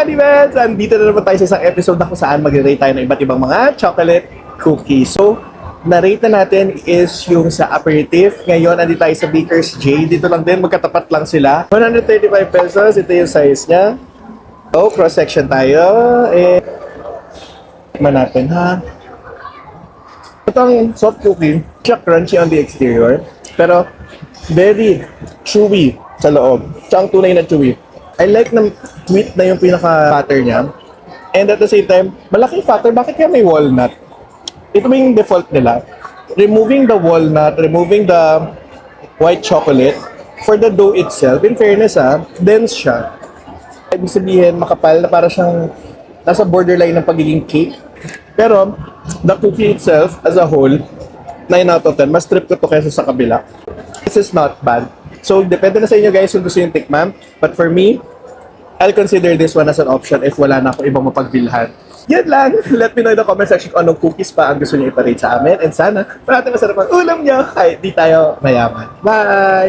Money Bells! Andito na naman tayo sa isang episode na kung saan mag-rate tayo ng iba't ibang mga chocolate cookies. So, na-rate na natin is yung sa aperitif. Ngayon, andito tayo sa Baker's J. Dito lang din, magkatapat lang sila. 135 pesos, ito yung size niya. So, cross-section tayo. Tikman natin, ha? Itong soft cookie, siya crunchy on the exterior, pero very chewy sa loob. Siya ang tunay na chewy. I like na sweet na yung pinaka-butter niya. And at the same time, malaking factor, bakit kaya may walnut? Ito ba yung default nila? Removing the walnut, removing the white chocolate, for the dough itself, in fairness dense siya. Ibig sabihin, makapal na para siyang nasa borderline ng pagiging cake. Pero, the cookie itself, as a whole, 9 out of 10. Mas trip ko to kaysa sa kabila. This is not bad. So, depende na sa inyo guys kung gusto yung tikman. But for me, I'll consider this one as an option if wala na ako ibang mapagbilhan. Yan lang. Let me know in the comment section kung anong cookies pa ang gusto niyo iparate sa amin. And sana, parating masarap ang ulam niyo kahit di tayo mayaman. Bye!